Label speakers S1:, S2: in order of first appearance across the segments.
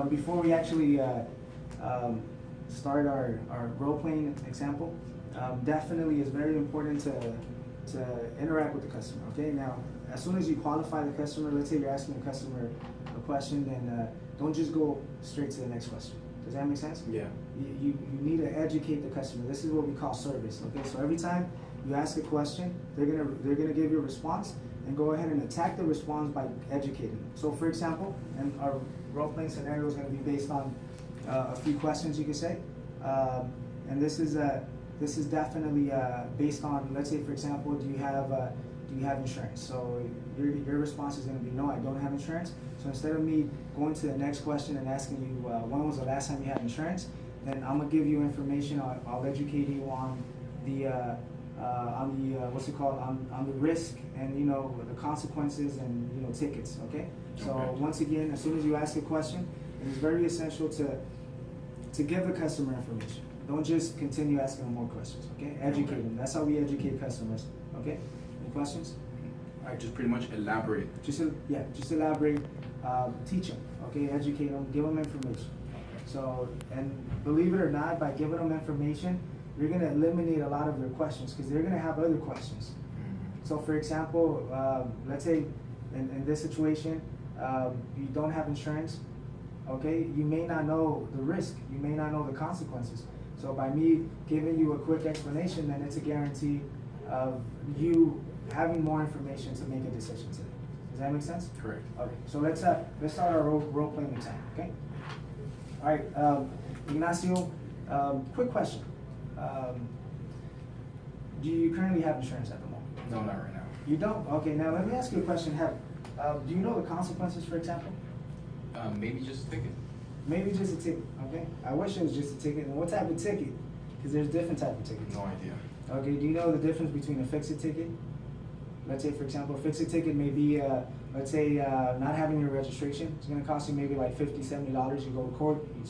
S1: before we actually start our role-playing example, definitely it's very important to interact with the customer, okay? Now, as soon as you qualify the customer, let's say you're asking a customer a question, then don't just go straight to the next question. Does that make sense?
S2: Yeah.
S1: You need to educate the customer. This is what we call service, okay? So every time you ask a question, they're gonna give you a response, and go ahead and attack the response by educating them. So for example, and our role-playing scenario is gonna be based on a few questions, you could say. And this is definitely based on, let's say for example, do you have insurance? So your response is gonna be, no, I don't have insurance. So instead of me going to the next question and asking you, when was the last time you had insurance, then I'm gonna give you information, I'll educate you on the what's it called, on the risk and, you know, the consequences and, you know, tickets, okay? So once again, as soon as you ask a question, it is very essential to give the customer information. Don't just continue asking them more questions, okay? Educate them. That's how we educate customers, okay? Any questions?
S2: I just pretty much elaborate.
S1: Just elaborate, teach them, okay? Educate them, give them information. So, and believe it or not, by giving them information, you're gonna eliminate a lot of their questions because they're gonna have other questions. So for example, let's say in this situation, you don't have insurance, okay? You may not know the risk, you may not know the consequences. So by me giving you a quick explanation, then it's a guarantee of you having more information to make a decision today. Does that make sense?
S2: Correct.
S1: Okay, so let's start our role-playing example, okay? All right, Ignacio, quick question. Do you currently have insurance at the moment?
S2: No, not right now.
S1: You don't? Okay, now let me ask you a question. Do you know the consequences, for example?
S2: Maybe just a ticket.
S1: Maybe just a ticket, okay? I wish it was just a ticket. And what type of ticket? Because there's different type of tickets.
S2: No idea.
S1: Okay, do you know the difference between a fix-it ticket? Let's say, for example, a fix-it ticket may be, let's say, not having your registration. It's gonna cost you maybe like $50, $70. You go to court, you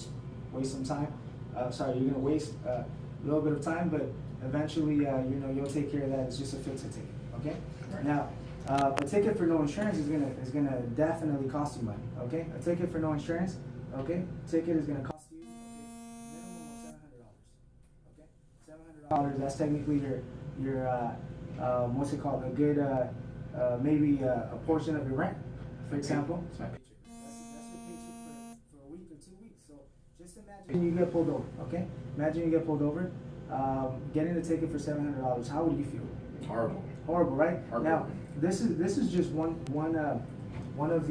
S1: waste some time. You're gonna waste a little bit of time, but eventually, you know, you'll take care of that. It's just a fix-it ticket, okay?
S2: Right.
S1: Now, a ticket for no insurance is gonna definitely cost you money, okay? A ticket for no insurance, okay? Ticket is gonna cost you, okay, minimum of $700, okay? $700. That's technically your what's it called? A good maybe a portion of your rent, for example.
S2: It's my paycheck.
S1: That's your paycheck for a week or 2 weeks. So just imagine you get pulled over, okay? Imagine you get pulled over, getting the ticket for $700. How would you feel?
S2: Horrible.
S1: Horrible, right?
S2: Horrible.
S1: Now, this is just one of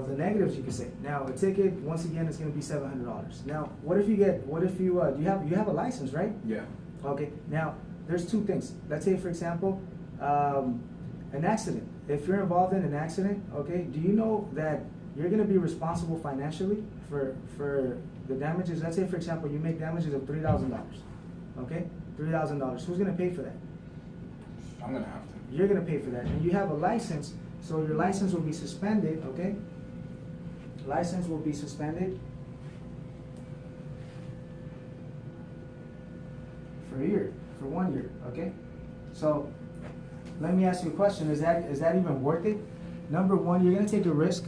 S1: the negatives, you could say. Now, a ticket, once again, is going to be $700. Now, what if you you have a license, right?
S2: Yeah.
S1: Okay. Now, there's two things. Let's say, for example, an accident. If you're involved in an accident, okay, do you know that you're going to be responsible financially for the damages? Let's say, for example, you make damages of $3,000. Okay, $3,000. Who's going to pay for that?
S2: I'm gonna have to.
S1: You're going to pay for that, and you have a license, so your license will be suspended. Okay, license will be suspended for a year, for 1 year. Okay, so let me ask you a question: Is that even worth it? Number one, you're going to take a risk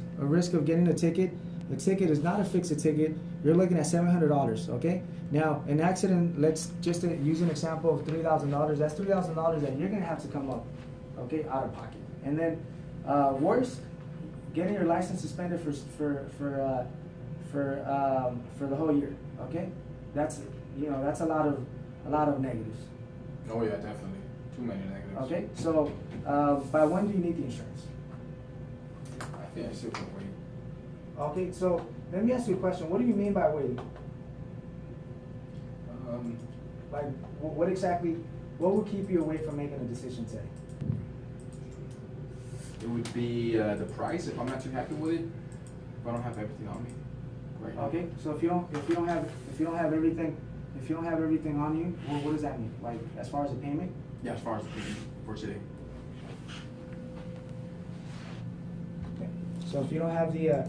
S1: of getting a ticket. The ticket is not a fix-it ticket. You're looking at $700. Okay. Now, an accident. Let's just use an example of $3,000. That's $3,000 that you're going to have to come up, okay, out of pocket. And then, worse, getting your license suspended for the whole year. Okay. That's a lot of negatives.
S2: Oh yeah, definitely. Too many negatives.
S1: Okay. So, by when do you need the insurance?
S2: I think I still can wait.
S1: Okay, so let me ask you a question. What do you mean by waiting? Like, what would keep you away from making a decision today?
S2: It would be the price if I'm not too happy with it. If I don't have everything on me. Right now.
S1: Okay, so if you don't have everything on you, what does that mean? Like, as far as the payment?
S2: Yeah, as far as for today.
S1: Okay. So if you don't have the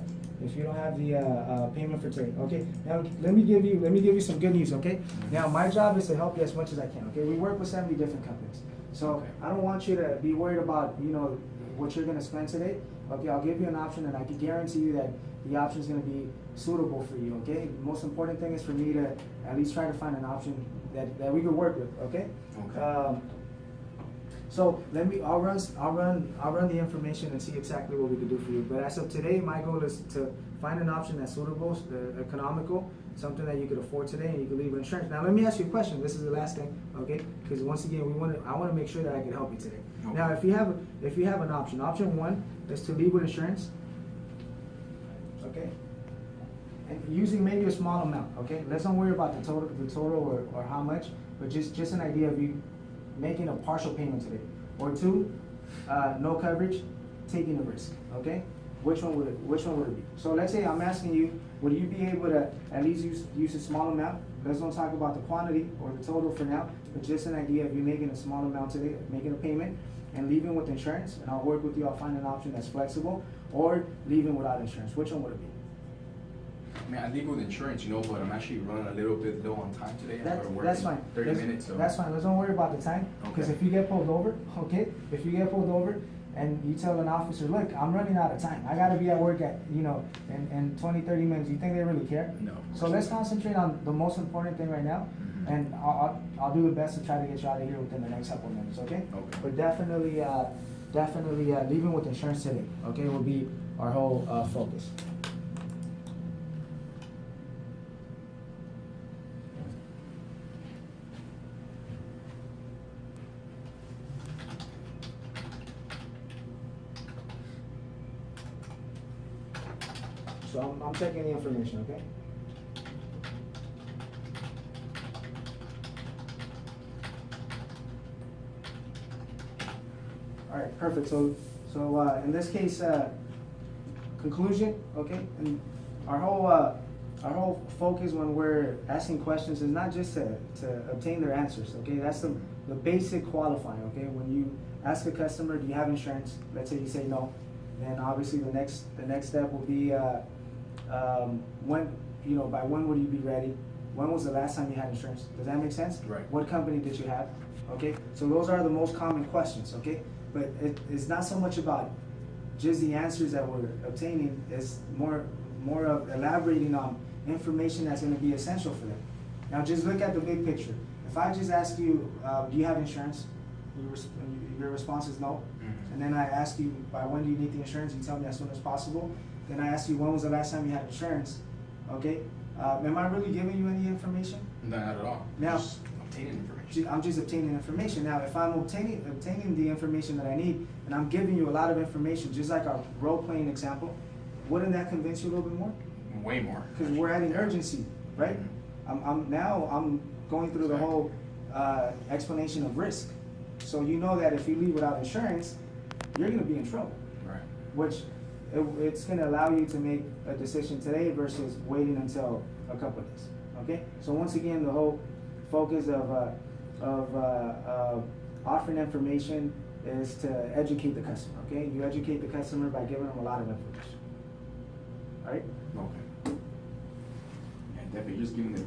S1: payment for today, okay. Now let me give you some good news, okay. Now my job is to help you as much as I can, okay. We work with 70 different companies, so
S2: Okay.
S1: I don't want you to be worried about what you're gonna spend today. Okay, I'll give you an option, and I can guarantee you that the option is going to be suitable for you. Okay, the most important thing is for me to at least try to find an option that we could work with. Okay.
S2: Okay.
S1: So I'll run the information and see exactly what we can do for you. But as of today, my goal is to find an option that's suitable, economical, something that you could afford today, and you can leave with insurance. Now, let me ask you a question. This is the last thing, okay? Because once again, I want to make sure that I can help you today.
S2: Okay.
S1: Now, if you have an option, option one is to leave with insurance, okay? And using maybe a small amount, okay? Let's not worry about the total or how much, but just an idea of you making a partial payment today. Or two, no coverage, taking a risk, okay? Which one would it be? So let's say I'm asking you, would you be able to at least use a small amount? Let's not talk about the quantity or the total for now, but just an idea of you making a small amount today, making a payment, and leaving with insurance, and I'll work with you, I'll find an option that's flexible, or leaving without insurance. Which one would it be?
S2: I mean, I leave with insurance, but I'm actually running a little bit low on time today.
S1: That's fine.
S2: 30 minutes. So.
S1: That's fine. Let's don't worry about the time. Because
S2: Okay.
S1: if you get pulled over, okay, and you tell an officer, look, I'm running out of time. I got to be at work at, in 20, 30 minutes. You think they really care?
S2: No.
S1: So let's concentrate on the most important thing right now.
S2: Mhm.
S1: And I'll do the best to try to get you out of here within the next couple of minutes, okay?
S2: Okay.
S1: But definitely leaving with insurance today, okay, will be our whole focus. So I'm checking the information, okay? All right, perfect. So in this case, conclusion, okay? And our whole focus when we're asking questions is not just to obtain their answers, okay? That's the basic qualifying, okay? When you ask a customer, do you have insurance? Let's say you say no, then obviously the next step will be by when would you be ready? When was the last time you had insurance? Does that make sense?
S2: Right.
S1: What company did you have? Okay, so those are the most common questions, okay? But it's not so much about just the answers that we're obtaining, it's more of elaborating on information that's gonna be essential for them. Now just look at the big picture. If I just ask you, do you have insurance? Your response is no.
S2: Mhm.
S1: And then I ask you, by when do you need the insurance? You tell me as soon as possible. Then I ask you, when was the last time you had insurance? Okay, am I really giving you any information?
S2: No, not at all.
S1: Now-
S2: Just obtaining information.
S1: I'm just obtaining information. Now, if I'm obtaining the information that I need, and I'm giving you a lot of information, just like our role-playing example, wouldn't that convince you a little bit more?
S2: Way more.
S1: Because we're adding urgency, right? I'm going through the whole explanation of risk. So you know that if you leave without insurance, you're gonna be in trouble,
S2: Right.
S1: which it's gonna allow you to make a decision today versus waiting until a couple of days, okay? So once again, the whole focus of offering information is to educate the customer, okay? You educate the customer by giving them a lot of information, all right?
S2: Okay. Yeah, definitely just giving them